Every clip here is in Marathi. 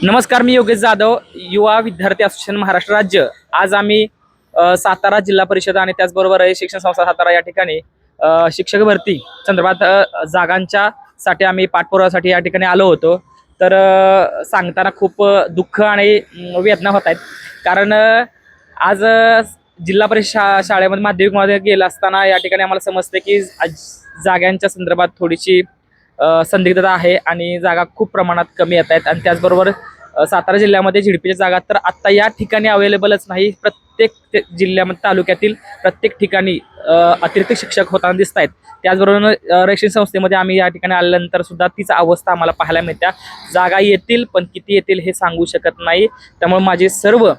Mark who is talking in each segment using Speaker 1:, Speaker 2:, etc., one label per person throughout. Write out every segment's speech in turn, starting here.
Speaker 1: नमस्कार, मी योगेश जाधव, युवा विद्यार्थी असोसिएशन महाराष्ट्र राज्य। आज आम्ही सातारा जिल्हा परिषद आणि त्याचबरोबर शिक्षण संस्था सातारा या ठिकाणी शिक्षक भरती संदर्भात जागांच्या साठी आम्ही पाठपुराव्यासाठी या ठिकाणी आलो होतो। तर सांगताना खूप दुःख आणि वेदना होत आहेत, कारण आज जिल्हा परिषद शाळेमध्ये माध्यमिकमध्ये गेला असताना या ठिकाणी आम्हाला समजते की जागांच्या संदर्भात थोडीशी संदिग्धता आहे आणि जागा खूप प्रमाणात कमी येत आहेत। आणि त्याचबरोबर सातारा जिल्ह्यामध्ये झिडपीच्या जागा तर आत्ता या ठिकाणी अवेलेबलच नाही। प्रत्येक जिल्ह्यामध्ये तालुक्यातील प्रत्येक ठिकाणी अतिरिक्त शिक्षक होताना दिसत आहेत। त्याचबरोबर रैक्षणिक संस्थेमध्ये आम्ही या ठिकाणी आल्यानंतर सुद्धा तीच अवस्था आम्हाला पाहायला मिळते। जागा येतील पण किती येतील हे सांगू शकत नाही। त्यामुळे माझे सर्व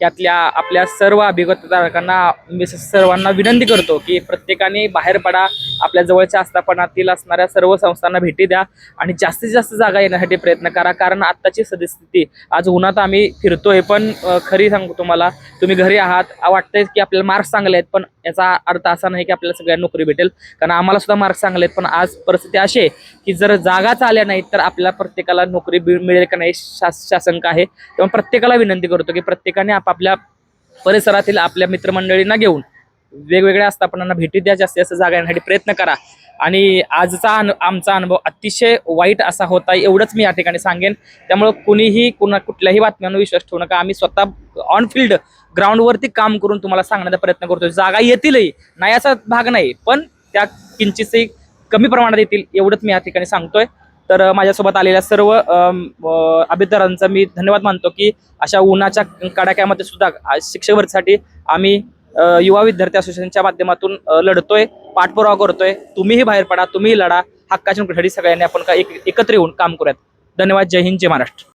Speaker 1: यातल्या आपल्या सर्व अभिभावकांना मी सर्वांना विनंती करतो की प्रत्येकाने बाहेर पडा, आपल्या जवळच्या आस्थापनातील असणाऱ्या सर्व संस्थांना भेटी द्या आणि जास्तीत जास्त जागा येण्यासाठी प्रयत्न करा। कारण आत्ताची सद्यस्थिती, आज उन्हात आम्ही फिरतोय पण खरी सांगू तुम्हाला, तुम्ही घरी आहात, वाटतंय की आपल्याला मार्क्स चांगले आहेत, पण याचा अर्थ असा नाही की आपल्याला सगळ्यांना नोकरी भेटेल। कारण आम्हाला सुद्धा मार्क्स चांगले आहेत, पण आज परिस्थिती अशी आहे की जर जागाच आल्या नाहीत तर आपल्याला प्रत्येकाला नोकरी मिळेल का नाही शासंका आहे। तेव्हा प्रत्येकाला विनंती करतो की प्रत्येकाने आपापल्या परिसरातील आपल्या मित्रमंडळींना घेऊन वेगवेगळ्या आस्थापनांना भेटी द्या, जास्तीत जास्त जागा येण्यासाठी प्रयत्न करा। आणि आजचा आमचा अनुभव अतिशय वाईट असा होता, एवढंच मी या ठिकाणी सांगेन। त्यामुळे कुणीही कुठल्याही बातम्यांवर विश्वास ठेवू नका। आम्ही स्वतः ऑन फील्ड ग्राउंडवरती काम करून तुम्हाला सांगण्याचा प्रयत्न करतोय। जागा येतीलही, नाही असा भाग नाही, पण त्या किंचितही कमी प्रमाणात येतील एवढंच मी या ठिकाणी सांगतोय। तर माझ्यासोबत आलेल्या सर्व अभियंत्यांचा मी धन्यवाद मानतो की अशा उन्हाच्या कडाक्यामध्ये सुद्धा शिक्षक भरतीसाठी आम्ही युवा विद्यार्थी असोसिएशनच्या माध्यमातून लढतोय, पाठपुरावा करतोय। तुम्हीही बाहेर पडा, तुम्हीही लढा, हक्काच्या नोकरीसाठी सगळ्यांनी आपण एकत्र येऊन काम करूयात। धन्यवाद। जय हिंद, जय महाराष्ट्र।